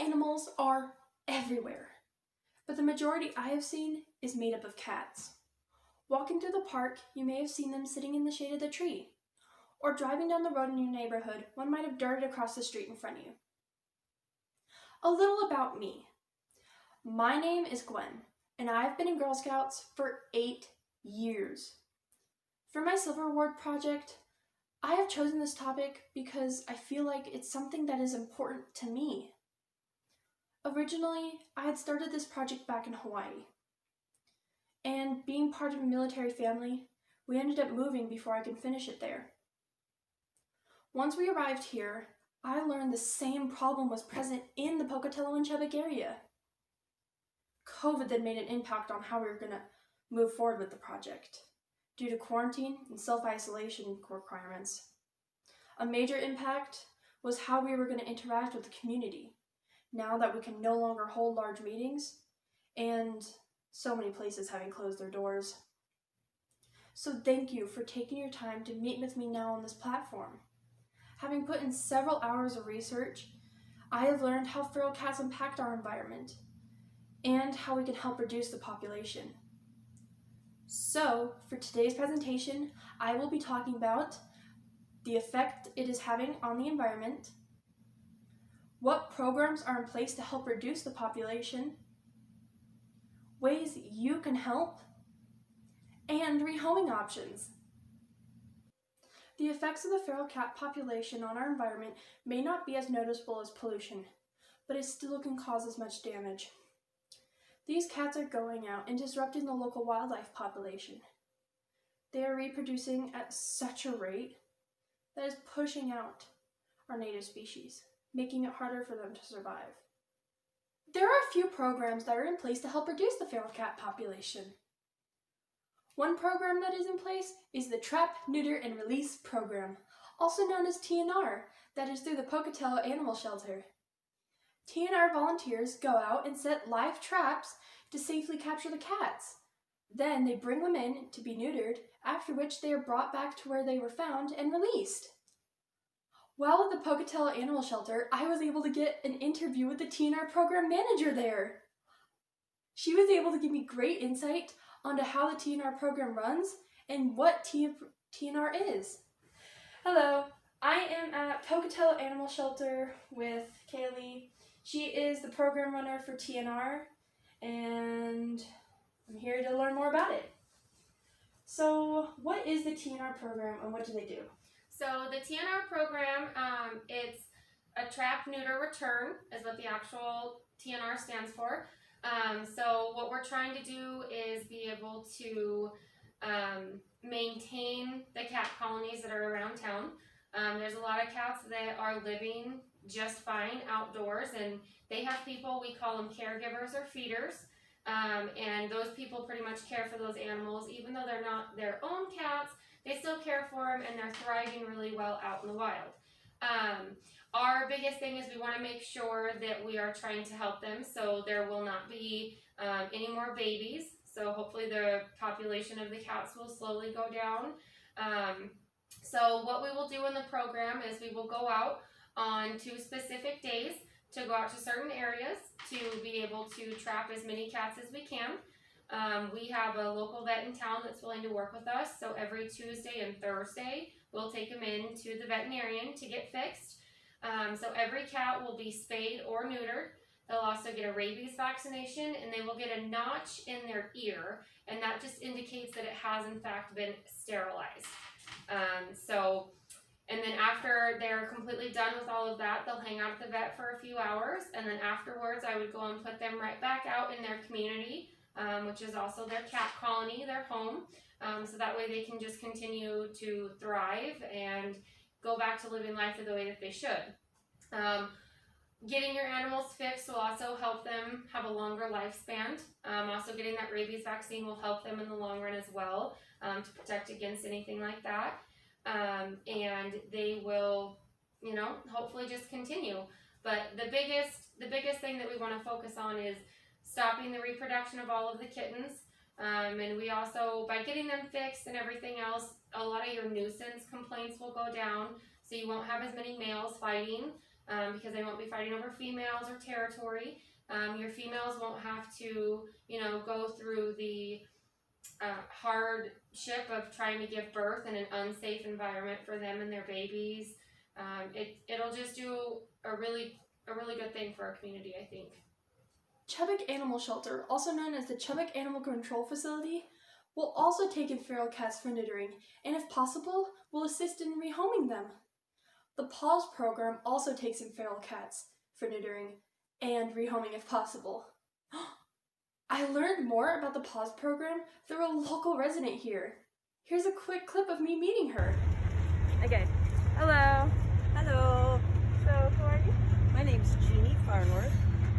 animals are everywhere, but the majority I have seen is made up of cats. Walking through the park, you may have seen them sitting in the shade of the tree, or driving down the road in your neighborhood, one might have darted across the street in front of you. A little about me. My name is Gwen, and I've been in Girl Scouts for 8 years. For my Silver Award project, I have chosen this topic because I feel like it's something that is important to me. Originally, I had started this project back in Hawaii, and being part of a military family, we ended up moving before I could finish it there. Once we arrived here, I learned the same problem was present in the Pocatello and Chubbuck area. COVID then made an impact on how we were going to move forward with the project, due to quarantine and self-isolation requirements. A major impact was how we were going to interact with the community, now that we can no longer hold large meetings, and so many places having closed their doors. So thank you for taking your time to meet with me now on this platform. Having put in several hours of research, I have learned how feral cats impact our environment and how we can help reduce the population. So, for today's presentation, I will be talking about the effect it is having on the environment, what programs are in place to help reduce the population, ways you can help, and rehoming options. The effects of the feral cat population on our environment may not be as noticeable as pollution, but it still can cause as much damage. These cats are going out and disrupting the local wildlife population. They are reproducing at such a rate that is pushing out our native species, making it harder for them to survive. There are a few programs that are in place to help reduce the feral cat population. One program that is in place is the Trap, Neuter, and Release Program, also known as T.N.R, that is through the Pocatello Animal Shelter. T.N.R volunteers go out and set live traps to safely capture the cats. Then they bring them in to be neutered, after which they are brought back to where they were found and released. While at the Pocatello Animal Shelter, I was able to get an interview with the T.N.R program manager there. She was able to give me great insight onto how the T.N.R program runs and what T.N.R is. Hello, I am at Pocatello Animal Shelter with Kaylee. She is the program runner for T.N.R, and I'm here to learn more about it. So, what is the T.N.R program and what do they do? So the T.N.R program, it's a trap, neuter, return is what the actual T.N.R stands for. So what we're trying to do is be able to maintain the cat colonies that are around town. There's a lot of cats that are living just fine outdoors, and they have people, we call them caregivers or feeders, and those people pretty much care for those animals. Even though they're not their own cats, they still care for them, and they're thriving really well out in the wild. Our biggest thing is we want to make sure that we are trying to help them, so there will not be any more babies. So hopefully the population of the cats will slowly go down. So what we will do in the program is we will go out on 2 specific days to go out to certain areas to be able to trap as many cats as we can. We have a local vet in town that's willing to work with us, so every Tuesday and Thursday we'll take them in to the veterinarian to get fixed. So every cat will be spayed or neutered. They'll also get a rabies vaccination, and they will get a notch in their ear, and that just indicates that it has in fact been sterilized. And then after they're completely done with all of that, they'll hang out at the vet for a few hours, and then afterwards I would go and put them right back out in their community, which is also their cat colony, their home, so that way they can just continue to thrive and go back to living life the way that they should. Getting your animals fixed will also help them have a longer lifespan. Also getting that rabies vaccine will help them in the long run as well, to protect against anything like that. And they will, hopefully just continue. But the biggest thing that we want to focus on is stopping the reproduction of all of the kittens. And we also, by getting them fixed and everything else, a lot of your nuisance complaints will go down, so you won't have as many males fighting. because they won't be fighting over females or territory. Your females won't have to, go through the hardship of trying to give birth in an unsafe environment for them and their babies. It'll just do a really good thing for our community, I think. Chubbuck Animal Shelter, also known as the Chubbuck Animal Control Facility, will also take in feral cats for neutering, and if possible, will assist in rehoming them. The PAWS Program also takes in feral cats for neutering and rehoming if possible. I learned more about the PAWS Program through a local resident here. Here's a quick clip of me meeting her. Okay. Hello. Hello. So, who are you? My name's Jeannie Farnworth,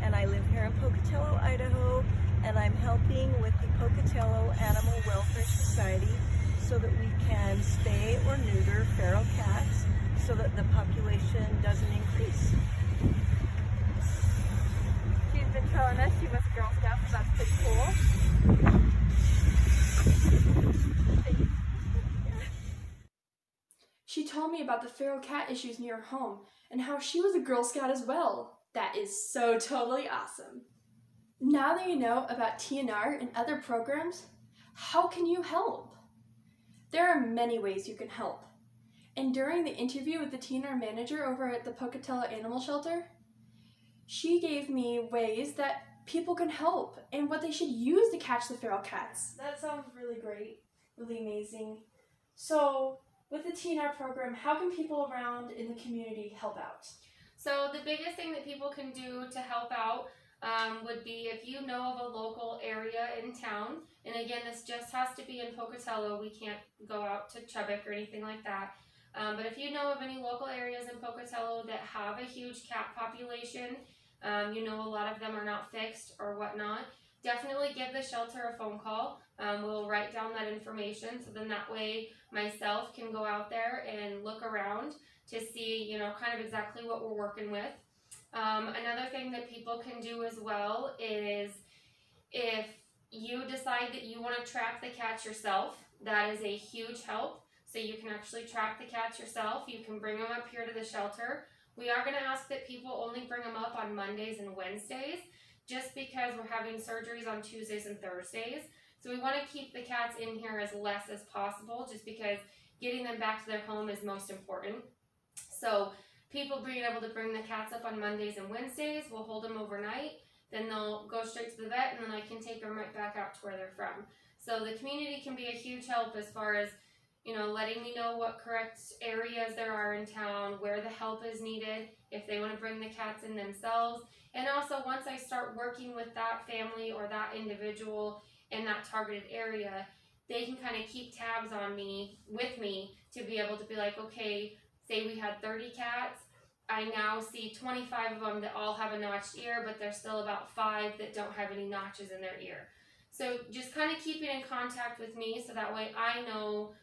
and I live here in Pocatello, Idaho, and I'm helping with the Pocatello Animal Welfare Society so that we can spay or neuter feral cats so that the population doesn't increase. She's been telling us she was Girl Scout, so that's pretty cool. She told me about the feral cat issues near her home and how she was a Girl Scout as well. That is so totally awesome. Now that you know about T.N.R. and other programs, how can you help? There are many ways you can help. And during the interview with the T.N.R. manager over at the Pocatello Animal Shelter, she gave me ways that people can help and what they should use to catch the feral cats. That sounds really great, really amazing. So, with the T.N.R. program, how can people around in the community help out? So the biggest thing that people can do to help out would be if you know of a local area in town, and again, this just has to be in Pocatello. We can't go out to Chubbuck or anything like that. But if you know of any local areas in Pocatello that have a huge cat population, a lot of them are not fixed or whatnot, definitely give the shelter a phone call. We'll write down that information, so then that way myself can go out there and look around to see, kind of exactly what we're working with. Another thing that people can do as well is if you decide that you want to trap the cats yourself, that is a huge help. So you can actually trap the cats yourself. You can bring them up here to the shelter. We are going to ask that people only bring them up on Mondays and Wednesdays, just because we're having surgeries on Tuesdays and Thursdays. So we want to keep the cats in here as less as possible, just because getting them back to their home is most important. So people being able to bring the cats up on Mondays and Wednesdays, we'll hold them overnight, then they'll go straight to the vet, and then I can take them right back out to where they're from. So the community can be a huge help as far as, letting me know what correct areas there are in town, where the help is needed, if they want to bring the cats in themselves. And also, once I start working with that family or that individual in that targeted area, they can kind of keep tabs on me, with me, to be able to be like, okay, say we had 30 cats, I now see 25 of them that all have a notched ear, but there's still about 5 that don't have any notches in their ear. So just kind of keeping in contact with me, so that way I know,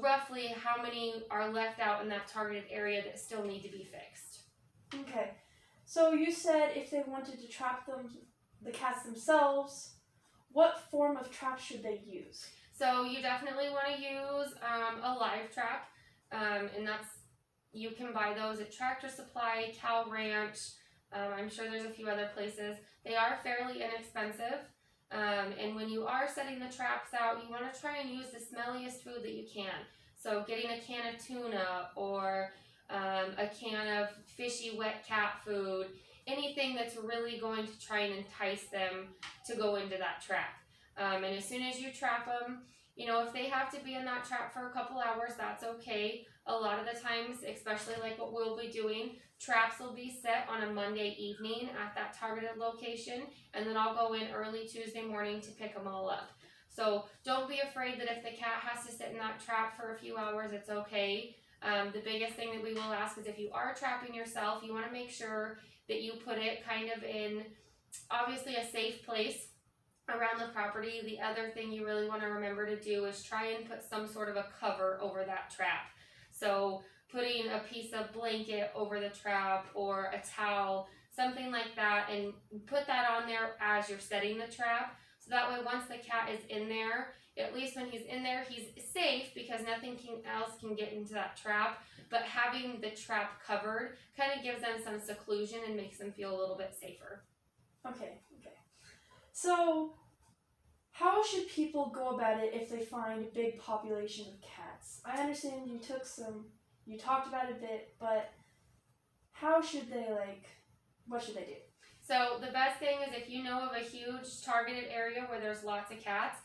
roughly how many are left out in that targeted area that still need to be fixed. Okay, so you said if they wanted to trap the cats themselves, what form of trap should they use? So you definitely want to use a live trap, and you can buy those at Tractor Supply, Cow Ranch. I'm sure there's a few other places. They are fairly inexpensive. And when you are setting the traps out, you want to try and use the smelliest food that you can. So getting a can of tuna or a can of fishy wet cat food, anything that's really going to try and entice them to go into that trap. And as soon as you trap them, if they have to be in that trap for a couple hours, that's okay. A lot of the times, especially like what we'll be doing, traps will be set on a Monday evening at that targeted location, and then I'll go in early Tuesday morning to pick them all up. So don't be afraid that if the cat has to sit in that trap for a few hours, it's okay. The biggest thing that we will ask is if you are trapping yourself, you want to make sure that you put it kind of in, obviously, a safe place around the property. The other thing you really want to remember to do is try and put some sort of a cover over that trap. So putting a piece of blanket over the trap or a towel, something like that, and put that on there as you're setting the trap. So that way once the cat is in there, at least when he's in there, he's safe because nothing else can get into that trap. But having the trap covered kind of gives them some seclusion and makes them feel a little bit safer. Okay. So, how should people go about it if they find a big population of cats? I understand you talked about it a bit, but how should they, what should they do? So the best thing is if you know of a huge targeted area where there's lots of cats,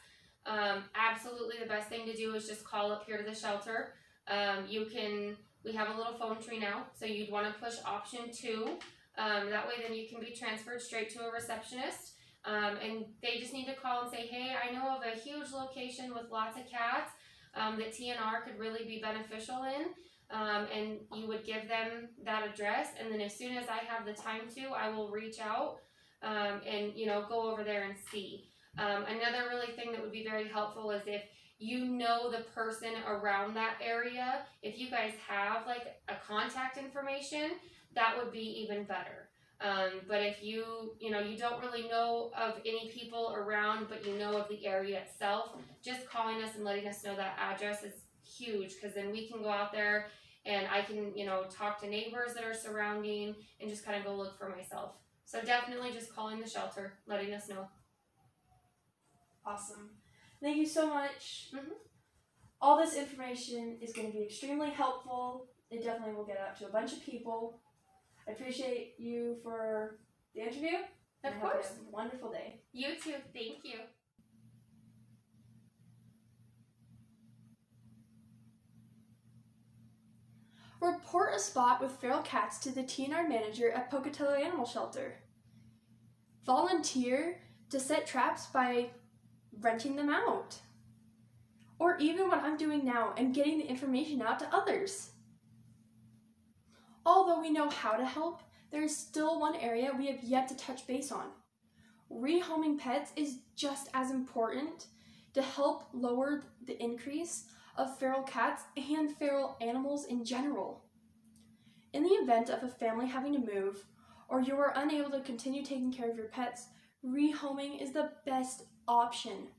absolutely the best thing to do is just call up here to the shelter. We have a little phone tree now, so you'd want to push option 2. That way then you can be transferred straight to a receptionist. And they just need to call and say, hey, I know of a huge location with lots of cats that T.N.R could really be beneficial in. And you would give them that address, and then as soon as I have the time to, I will reach out and go over there and see. Another really thing that would be very helpful is if you know the person around that area, if you guys have like a contact information, that would be even better. But if you don't really know of any people around, but you know of the area itself, just calling us and letting us know that address is huge, because then we can go out there and I can, talk to neighbors that are surrounding and just kind of go look for myself. So definitely just calling the shelter, letting us know. Awesome. Thank you so much. All this information is going to be extremely helpful. It definitely will get out to a bunch of people. I appreciate you for the interview. Of course. Have a wonderful day. You too. Thank you. Report a spot with feral cats to the T.N.R manager at Pocatello Animal Shelter. Volunteer to set traps by renting them out. Or even what I'm doing now and getting the information out to others. Although we know how to help, there is still one area we have yet to touch base on. Rehoming pets is just as important to help lower the increase of feral cats and feral animals in general. In the event of a family having to move, or you are unable to continue taking care of your pets, rehoming is the best option.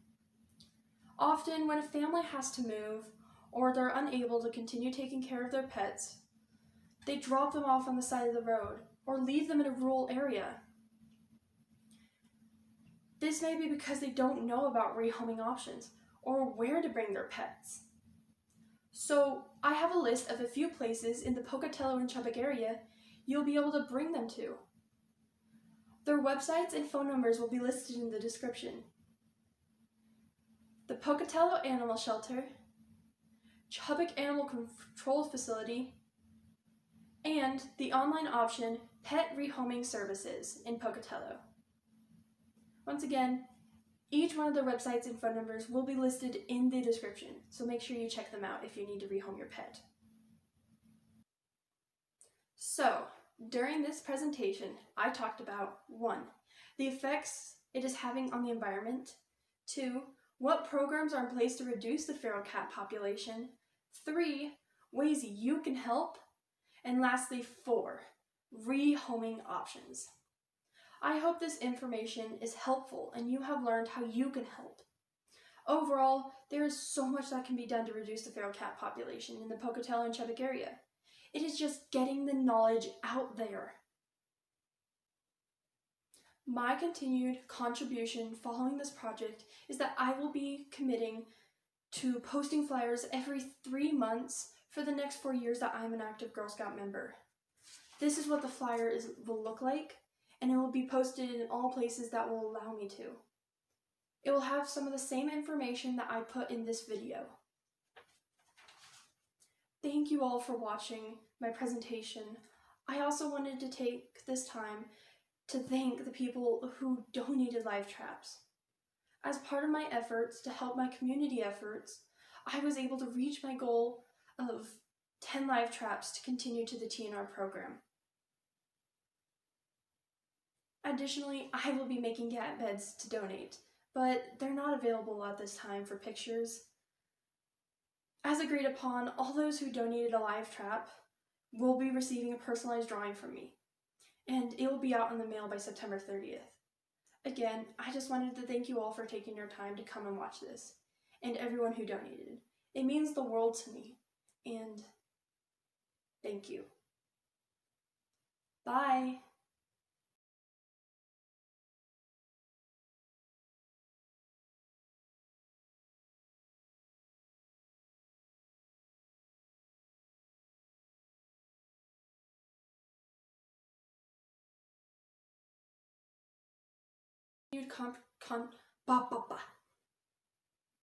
Often when a family has to move, or they're unable to continue taking care of their pets, they drop them off on the side of the road, or leave them in a rural area. This may be because they don't know about rehoming options, or where to bring their pets. So I have a list of a few places in the Pocatello and Chubbuck area you'll be able to bring them to. Their websites and phone numbers will be listed in the description. The Pocatello Animal Shelter, Chubbuck Animal Control Facility, and the online option Pet Rehoming Services in Pocatello. Once again, each one of their websites and phone numbers will be listed in the description, so make sure you check them out if you need to rehome your pet. So, during this presentation, I talked about 1. The effects it is having on the environment, 2. What programs are in place to reduce the feral cat population, 3. Ways you can help, and lastly 4. Rehoming options. I hope this information is helpful and you have learned how you can help. Overall, there is so much that can be done to reduce the feral cat population in the Pocatello and Chubbuck area. It is just getting the knowledge out there. My continued contribution following this project is that I will be committing to posting flyers every 3 months for the next 4 years that I'm an active Girl Scout member. This is what the flyer will look like, and it will be posted in all places that will allow me to. It will have some of the same information that I put in this video. Thank you all for watching my presentation. I also wanted to take this time to thank the people who donated live traps. As part of my efforts to help my community efforts, I was able to reach my goal of 10 live traps to continue to the TNR program. Additionally, I will be making cat beds to donate, but they're not available at this time for pictures. As agreed upon, all those who donated a live trap will be receiving a personalized drawing from me, and it will be out in the mail by September 30th. Again, I just wanted to thank you all for taking your time to come and watch this, and everyone who donated. It means the world to me, and thank you. Bye. Ba, ba, ba.